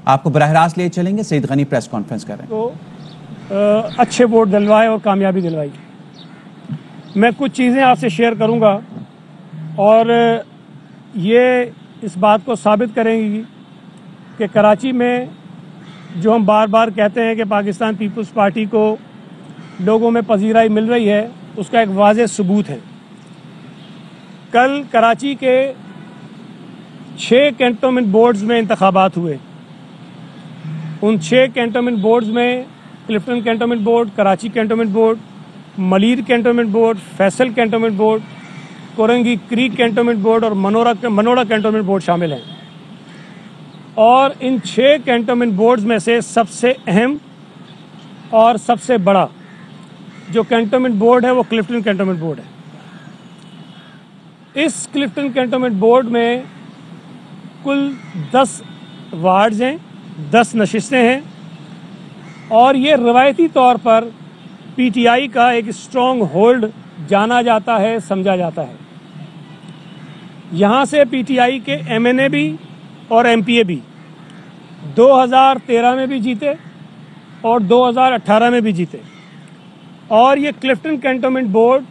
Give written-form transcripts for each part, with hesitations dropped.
आपको बराह रास्त ले चलेंगे। सईद गनी प्रेस कॉन्फ्रेंस कर रहे हैं। तो अच्छे वोट दिलवाए और कामयाबी दिलवाई। मैं कुछ चीज़ें आपसे शेयर करूंगा और ये इस बात को साबित करेंगी कि कराची में जो हम बार बार कहते हैं कि पाकिस्तान पीपल्स पार्टी को लोगों में पजीराई मिल रही है, उसका एक वाज़ेह सबूत है। कल कराची के 6 कैंटोनमेंट बोर्ड्स में इंतखाबात हुए। उन 6 कैंटोनमेंट बोर्ड्स में Clifton cantonment board, Karachi cantonment board, Malir cantonment board, Faisal cantonment board, Korangi creek cantonment board और मनोरा कैंटोनमेंट बोर्ड शामिल हैं। और इन 6 कैंटोनमेंट बोर्ड्स में से सबसे अहम और सबसे बड़ा जो कैंटोनमेंट बोर्ड है वो क्लिफ्टन कैंटोनमेंट बोर्ड है। इस क्लिफ्टन कैंटोनमेंट बोर्ड में कुल 10 वार्ड्स हैं, 10 नशिस्तें हैं और ये रवायती तौर पर पीटीआई का एक स्ट्रॉन्ग होल्ड जाना जाता है, समझा जाता है। यहाँ से पीटीआई के एमएनए भी और एमपीए भी 2013 में भी जीते और 2018 में भी जीते। और ये क्लिफ्टन कैंटोनमेंट बोर्ड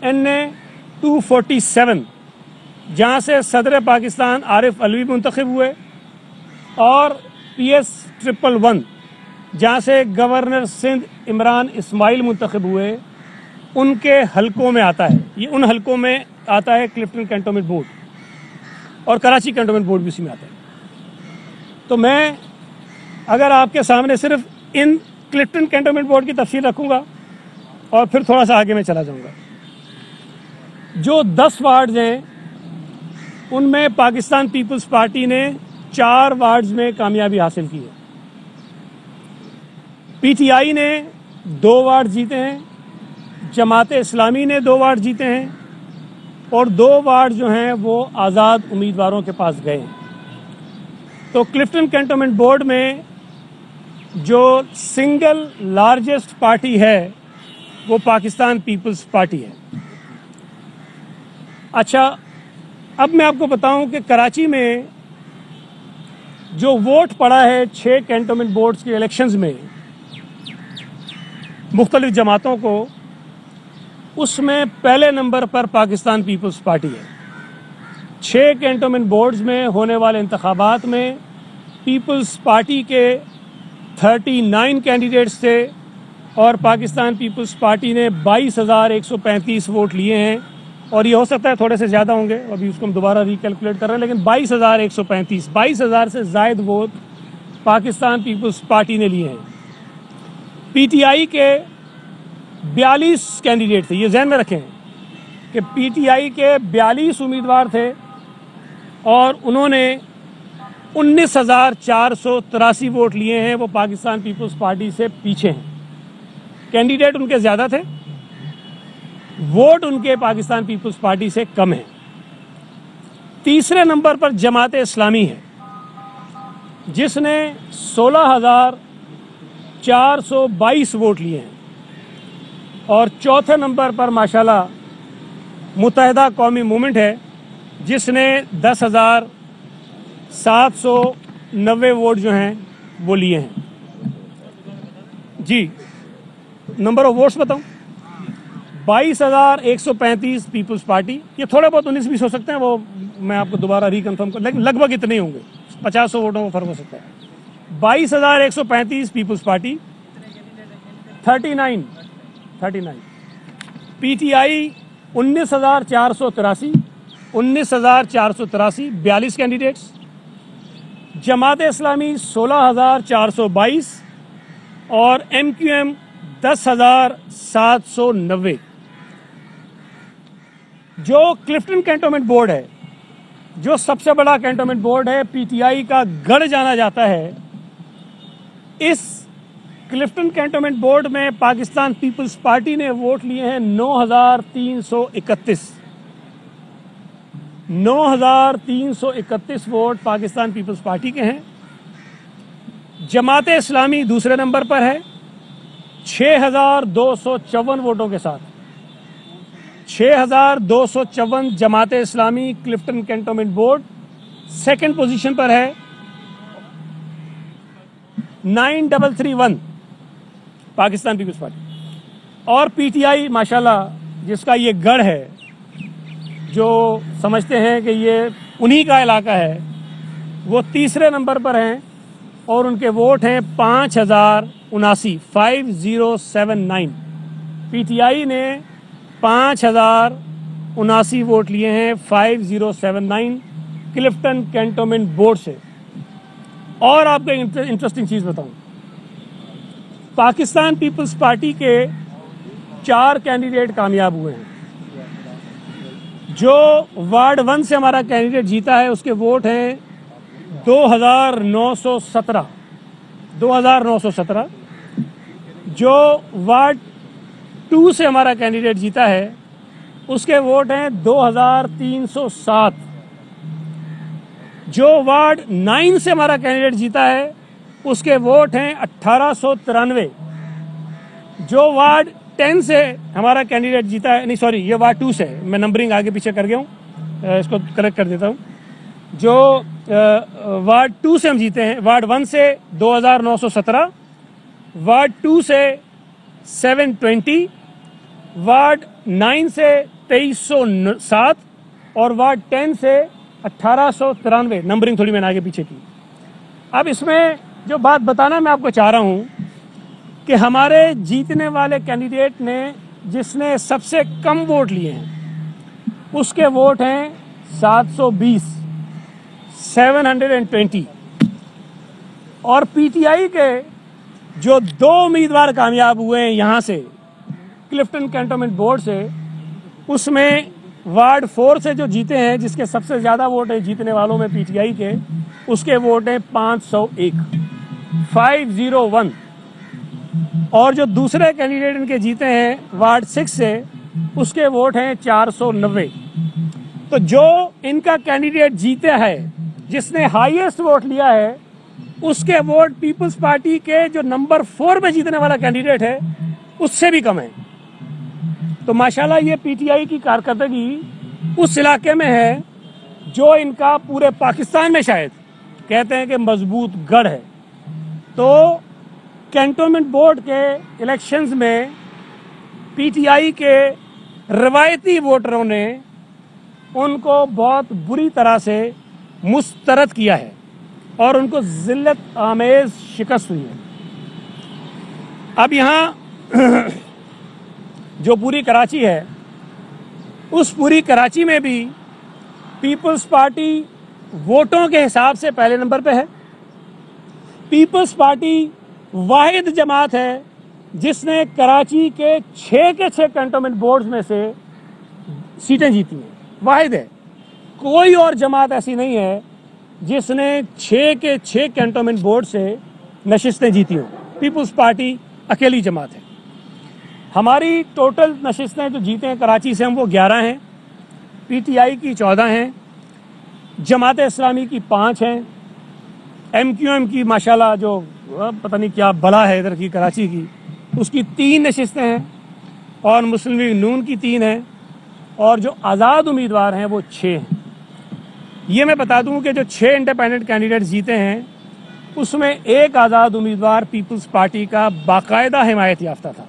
NA 247 जहाँ से सदर पाकिस्तान आरिफ अलवी मुंतखब हुए और PS 111 जहाँ से गवर्नर सिंध इमरान इस्माइल मुंतखब हुए, उनके हलकों में आता है। ये उन हलकों में आता है क्लिफ्टन कैंटोनमेंट बोर्ड और कराची कैंटोनमेंट बोर्ड भी उसी में आता है। तो मैं अगर आपके सामने सिर्फ इन क्लिफ्टन कैंटोनमेंट बोर्ड की तफसील रखूंगा और फिर थोड़ा सा आगे मैं चला जाऊंगा। जो 10 वार्ड्स हैं उनमें पाकिस्तान पीपल्स पार्टी ने 4 वार्ड्स में कामयाबी हासिल की है। पीटीआई ने 2 वार्ड जीते हैं, जमाते इस्लामी ने 2 वार्ड जीते हैं और 2 वार्ड जो हैं वो आज़ाद उम्मीदवारों के पास गए हैं। तो क्लिफ्टन कैंटोनमेंट बोर्ड में जो सिंगल लार्जेस्ट पार्टी है वो पाकिस्तान पीपल्स पार्टी है। अच्छा, अब मैं आपको बताऊं कि कराची में जो वोट पड़ा है 6 कैंटोनमेंट बोर्ड्स के इलेक्शंस में मुख्तलिफ जमातों को, उसमें पहले नंबर पर पाकिस्तान पीपल्स पार्टी है। 6 कैंटोनमेंट बोर्ड्स में होने वाले इंतखाबात में पीपल्स पार्टी के 39 कैंडिडेट्स थे और पाकिस्तान पीपल्स पार्टी ने 22,135 वोट लिए हैं। और ये हो सकता है थोड़े से ज़्यादा होंगे, अभी उसको हम दोबारा रिकैलकुलेट कर रहे हैं, लेकिन 22,135, 22,000 से ज़ायद वोट पाकिस्तान पीपल्स पार्टी ने लिए हैं। पीटीआई के 42 कैंडिडेट थे, ये जहन में रखें कि पीटीआई के 42 उम्मीदवार थे और उन्होंने 19,483 वोट लिए हैं। वो पाकिस्तान पीपल्स पार्टी से पीछे हैं। कैंडिडेट उनके ज़्यादा थे, वोट उनके पाकिस्तान पीपल्स पार्टी से कम है। तीसरे नंबर पर जमाते इस्लामी है जिसने 16,422 वोट लिए हैं और चौथे नंबर पर माशाल्लाह मुत्तहिदा कौमी मूवमेंट है जिसने 10,790 वोट जो हैं वो लिए हैं। जी, नंबर ऑफ वोट्स बताऊं, 22,135 पीपल्स पार्टी, ये थोड़े बहुत 19-20 हो सकते हैं, वो मैं आपको दोबारा रिकन्फर्म कर, लेकिन लगभग इतने ही होंगे, 50 वोटों का फर्क हो सकता है। 22,135 पीपल्स पार्टी, 39 पीटीआई 19,483, 42 कैंडिडेट्स, जमाते इस्लामी 16,422 और MQM 10,790। जो क्लिफ्टन कैंटोनमेंट बोर्ड है, जो सबसे बड़ा कैंटोनमेंट बोर्ड है, पीटीआई का गढ़ जाना जाता है, इस क्लिफ्टन कैंटोनमेंट बोर्ड में पाकिस्तान पीपल्स पार्टी ने वोट लिए हैं 9,331। 9,331 वोट पाकिस्तान पीपल्स पार्टी के हैं। जमाते इस्लामी दूसरे नंबर पर है 6,254 वोटों के साथ। 6,254 Jamaat Islami Clifton cantonment board second position पर है 9331 पाकिस्तान पीपल्स पार्टी। और पीटीआई माशाल्लाह जिसका ये गढ़ है, जो समझते हैं कि ये उन्हीं का इलाका है, वो तीसरे नंबर पर हैं और उनके वोट हैं 5079। पीटीआई ने 5079 वोट लिए हैं 5079 क्लिफ्टन कैंटोनमेंट बोर्ड से। और आपको एक इंटरेस्टिंग चीज बताऊं, पाकिस्तान पीपल्स पार्टी के 4 कैंडिडेट कामयाब हुए हैं। जो वार्ड 1 से हमारा कैंडिडेट जीता है उसके वोट हैं 2917। जो वार्ड 2 से हमारा कैंडिडेट जीता है उसके वोट हैं 2307। जो वार्ड 9 से हमारा कैंडिडेट जीता है उसके वोट हैं 1893। जो वार्ड 10 से हमारा कैंडिडेट जीता है, नहीं सॉरी, ये वार्ड 2 से, मैं नंबरिंग आगे पीछे कर गया हूँ, इसको करेक्ट कर देता हूँ। जो वार्ड 2 से हम जीते हैं, वार्ड 1 से 2917, वार्ड 2 से 720, वार्ड 9 से 2307 और वार्ड 10 से 1893। नंबरिंग थोड़ी मैंने आगे पीछे की। अब इसमें जो बात बताना मैं आपको चाह रहा हूं कि हमारे जीतने वाले कैंडिडेट ने जिसने सबसे कम वोट लिए हैं उसके वोट हैं 720। और पीटीआई के जो 2 उम्मीदवार कामयाब हुए हैं यहां से क्लिफ्टन कैंटोनमेंट बोर्ड से, उसमें वार्ड 4 से जो जीते हैं, जिसके सबसे ज्यादा वोट है जीतने वालों में पीटीआई के, उसके वोट हैं 501। और जो दूसरे कैंडिडेट इनके जीते हैं वार्ड 6 से, उसके वोट हैं 490। तो जो इनका कैंडिडेट जीते है, जिसने हाईएस्ट वोट लिया है, उसके वोट पीपल्स पार्टी के जो नंबर 4 में जीतने वाला कैंडिडेट है उससे भी कम है। तो माशाल्लाह ये पीटीआई की कारकर्दगी उस इलाके में है जो इनका पूरे पाकिस्तान में शायद कहते हैं कि मजबूत गढ़ है। तो कैंटोनमेंट बोर्ड के इलेक्शंस में पीटीआई के रवायती वोटरों ने उनको बहुत बुरी तरह से मुस्तरद किया है और उनको जिल्लत आमेज शिकस्त हुई है। अब यहाँ जो पूरी कराची है, उस पूरी कराची में भी पीपल्स पार्टी वोटों के हिसाब से पहले नंबर पे है। पीपल्स पार्टी वाहिद जमात है जिसने कराची के 6 कैंटोनमेंट बोर्ड्स में से सीटें जीती हैं। वाहिद है, कोई और जमात ऐसी नहीं है जिसने 6 कैंटोनमेंट बोर्ड से नशिस्तें जीती हों। पीपल्स पार्टी अकेली जमात है। हमारी टोटल नशिस्तें जो जीते हैं कराची से हम वो 11 हैं, पीटीआई की 14 हैं, जमात इस्लामी की 5 हैं, एमक्यूएम की माशाल्लाह जो पता नहीं क्या बला है इधर की कराची की, उसकी 3 नशिस्तें हैं, और मुस्लिम लीग नून की 3 हैं, और जो आज़ाद उम्मीदवार हैं वो 6 हैं। ये मैं बता दूं कि जो 6 इंडिपेंडेंट कैंडिडेट जीते हैं उसमें एक आज़ाद उम्मीदवार पीपल्स पार्टी का बाकायदा हिमायत याफ्ता था,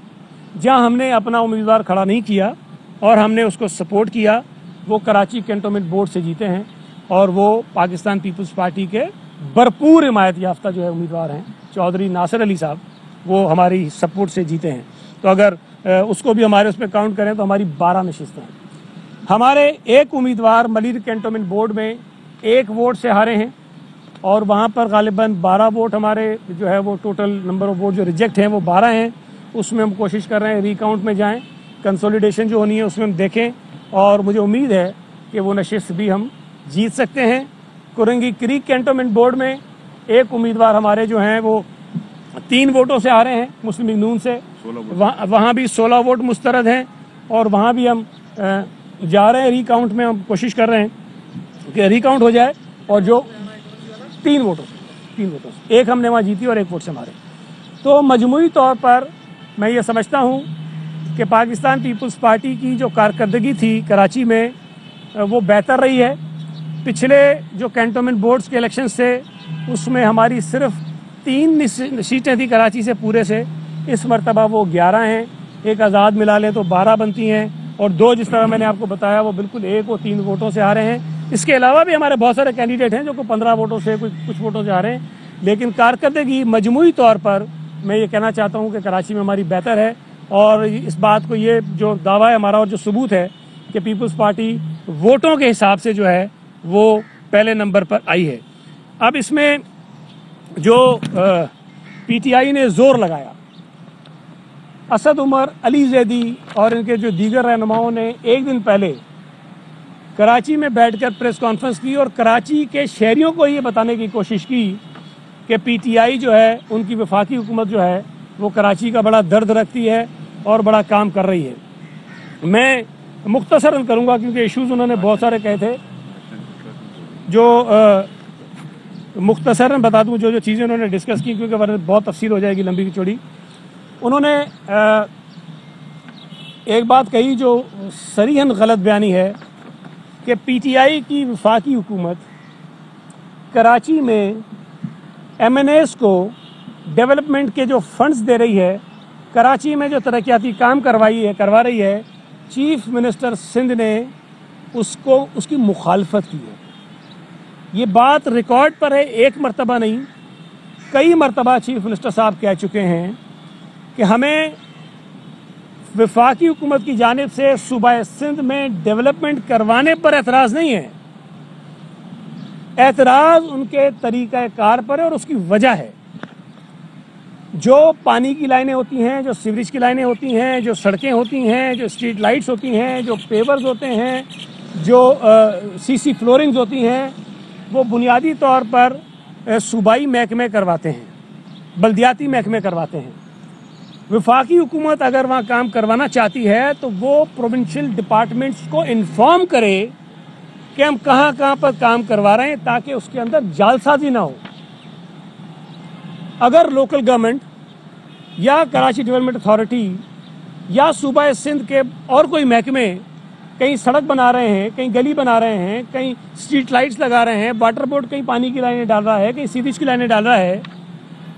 जहां हमने अपना उम्मीदवार खड़ा नहीं किया और हमने उसको सपोर्ट किया। वो कराची कैंटोनमेंट बोर्ड से जीते हैं और वो पाकिस्तान पीपल्स पार्टी के भरपूर हिमायत याफ्ता जो है उम्मीदवार हैं, चौधरी नासिर अली साहब, वो हमारी सपोर्ट से जीते हैं। तो अगर उसको भी हमारे उस पर काउंट करें तो हमारी 12 नशिस्तें हैं। हमारे एक उम्मीदवार मलिर कैंटोनमेंट बोर्ड में 1 वोट से हारे हैं और वहाँ पर गालिबन 12 वोट हमारे जो है वो टोटल नंबर ऑफ वोट जो रिजेक्ट हैं वो 12 हैं। उसमें हम कोशिश कर रहे हैं रिकाउंट में जाएं, कंसोलिडेशन जो होनी है उसमें हम देखें, और मुझे उम्मीद है कि वो नशिस्त भी हम जीत सकते हैं। कुरंगी क्रीक कैंटोनमेंट बोर्ड में एक उम्मीदवार हमारे जो हैं वो 3 वोटों से हारे हैं मुस्लिम लीग नून से, वहाँ भी 16 वोट मुस्तरद हैं और वहाँ भी हम जा रहे हैं रिकाउंट में। हम कोशिश कर रहे हैं कि रिकाउंट हो जाए और जो 3 वोटों से, एक हमने वहाँ जीती और 1 वोट से हमारे। तो मजमूई तौर पर मैं ये समझता हूँ कि पाकिस्तान पीपल्स पार्टी की जो कारकर्दगी थी कराची में वो बेहतर रही है। पिछले जो कैंटोनमेंट बोर्ड्स के इलेक्शन से उसमें हमारी सिर्फ 3 सीटें थी कराची से पूरे से, इस मरतबा वो 11 हैं। एक आज़ाद मिला लें तो 12 बनती हैं, और 2 जिस तरह मैंने आपको बताया वो बिल्कुल 1 और 3 वोटों से आ रहे हैं। इसके अलावा भी हमारे बहुत सारे कैंडिडेट हैं जो को 15 वोटों से कुछ वोटों से आ रहे हैं, लेकिन कारकर्दगी मजमूई तौर पर मैं ये कहना चाहता हूँ कि कराची में हमारी बेहतर है। और इस बात को, ये जो दावा है हमारा और जो सबूत है कि पीपल्स पार्टी वोटों के हिसाब से जो है वो पहले नंबर पर आई है। अब इसमें जो पीटीआई ने जोर लगाया, असद उमर, अली जैदी और इनके जो दीगर रहनुमाओं ने एक दिन पहले कराची में बैठकर प्रेस कॉन्फ्रेंस की और कराची के शहरियों को ये बताने की कोशिश की कि पीटीआई जो है, उनकी वफाकी हुकूमत जो है वो कराची का बड़ा दर्द रखती है और बड़ा काम कर रही है। मैं मुख्तसरन करूँगा क्योंकि इश्यूज़ उन्होंने बहुत सारे कहे थे, जो मुख्तसरन बता दूँ जो चीज़ें उन्होंने डिस्कस की, क्योंकि वरना बहुत तफसील हो जाएगी लंबी चौड़ी। उन्होंने एक बात कही जो सरीहन गलत बयानी है कि पीटीआई की वफाकी हुकूमत कराची में एमएनएस को डेवलपमेंट के जो फंड्स दे रही है, कराची में जो तरक्याती काम करवा रही है, चीफ मिनिस्टर सिंध ने उसकी मुखालफत की है। ये बात रिकॉर्ड पर है, एक मरतबा नहीं कई मरतबा चीफ मिनिस्टर साहब कह चुके हैं कि हमें वफाकी हुकूमत की जानिब से सूबा सिंध में डेवलपमेंट करवाने पर एतराज़ नहीं है, एतराज़ उनके तरीक़ाकार पर है। और उसकी वजह है जो पानी की लाइनें होती हैं, जो सीवरेज की लाइनें होती हैं, जो सड़कें होती हैं, जो स्ट्रीट लाइट्स होती हैं, जो पेवर्स होते हैं, जो सीसी फ्लोरिंग्स होती हैं, वो बुनियादी तौर पर सूबाई महकमे करवाते हैं, बल्दियाती महकमे करवाते हैं। वफाकी हुकूमत अगर वहाँ काम करवाना चाहती है तो वो प्रोविंशियल डिपार्टमेंट्स को इन्फॉर्म करे कि हम कहाँ पर काम करवा रहे हैं, ताकि उसके अंदर जालसाजी ना हो। अगर लोकल गवर्नमेंट या कराची डेवलपमेंट अथॉरिटी या सूबा सिंध के और कोई महकमे कहीं सड़क बना रहे हैं, कहीं गली बना रहे हैं, कहीं स्ट्रीट लाइट्स लगा रहे हैं, वाटर बोर्ड कहीं पानी की लाइनें डाल रहा है, कहीं सीवरेज की लाइनें डाल रहा है,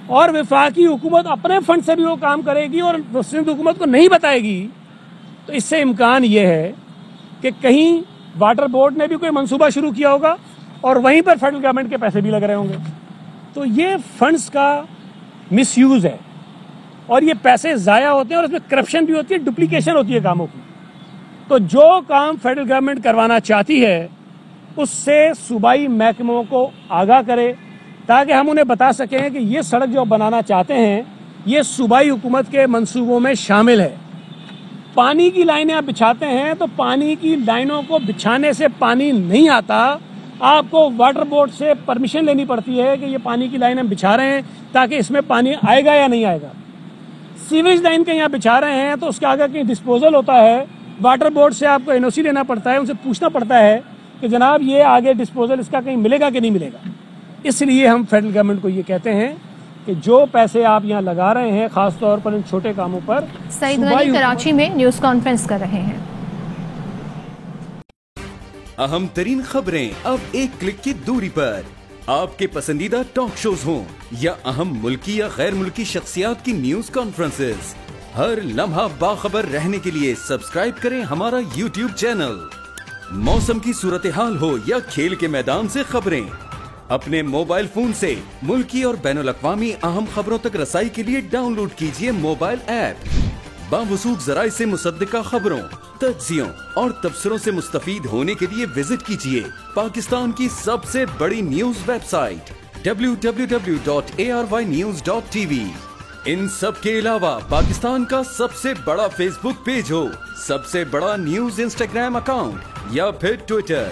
और वफाकी हुकूमत अपने फंड से भी वो काम करेगी और सिंध हुकूमत को नहीं बताएगी, तो इससे इम्कान ये है कि कहीं वाटर बोर्ड ने भी कोई मंसूबा शुरू किया होगा और वहीं पर फेडरल गवर्नमेंट के पैसे भी लग रहे होंगे। तो ये फंड्स का मिसयूज है और ये पैसे ज़ाया होते हैं और इसमें करप्शन भी होती है, डुप्लीकेशन होती है कामों की। तो जो काम फेडरल गवर्नमेंट करवाना चाहती है उससे सूबाई महकमों को आगाह करे, ताकि हम उन्हें बता सकें कि ये सड़क जो बनाना चाहते हैं ये सूबाई हुकूमत के मंसूबों में शामिल है। पानी की लाइनें आप बिछाते हैं तो पानी की लाइनों को बिछाने से पानी नहीं आता, आपको वाटर बोर्ड से परमिशन लेनी पड़ती है कि ये पानी की लाइन हम बिछा रहे हैं ताकि इसमें पानी आएगा या नहीं आएगा। सीवेज लाइन कहीं आप बिछा रहे हैं तो उसके आगे कहीं डिस्पोजल होता है, वाटर बोर्ड से आपको एनओसी लेना पड़ता है, उनसे पूछना पड़ता है कि जनाब ये आगे डिस्पोजल इसका कहीं मिलेगा कि नहीं मिलेगा। इसलिए हम फेडरल गवर्नमेंट को ये कहते हैं कि जो पैसे आप यहाँ लगा रहे हैं खासतौर पर इन छोटे कामों पर। सईद गनी कराची में न्यूज़ कॉन्फ्रेंस कर रहे हैं। अहम तरीन खबरें अब एक क्लिक की दूरी पर, आपके पसंदीदा टॉक शोज हों या अहम मुल्की या गैर मुल्की शख्सियात की न्यूज कॉन्फ्रेंसेस, हर लम्हा बाखबर रहने के लिए सब्सक्राइब करें हमारा YouTube चैनल। मौसम की सूरत हाल हो या खेल के मैदान से खबरें, अपने मोबाइल फोन से मुल्की और बैनुल अक़वामी अहम खबरों तक रसाई के लिए डाउनलोड कीजिए मोबाइल ऐप। बावसूख ज़राए से मुसद्दिका खबरों, तज्ज़ियों और तबसरों से मुस्तफीद होने के लिए विजिट कीजिए पाकिस्तान की सबसे बड़ी न्यूज वेबसाइट www.arYnews.tv। इन सब के अलावा पाकिस्तान का सबसे बड़ा फेसबुक पेज हो, सबसे बड़ा न्यूज इंस्टाग्राम अकाउंट या फिर ट्विटर,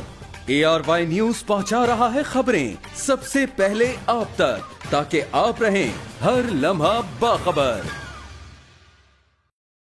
ARY न्यूज पहुंचा रहा है खबरें सबसे पहले आप तक, ताकि आप रहें हर लम्हा बाखबर।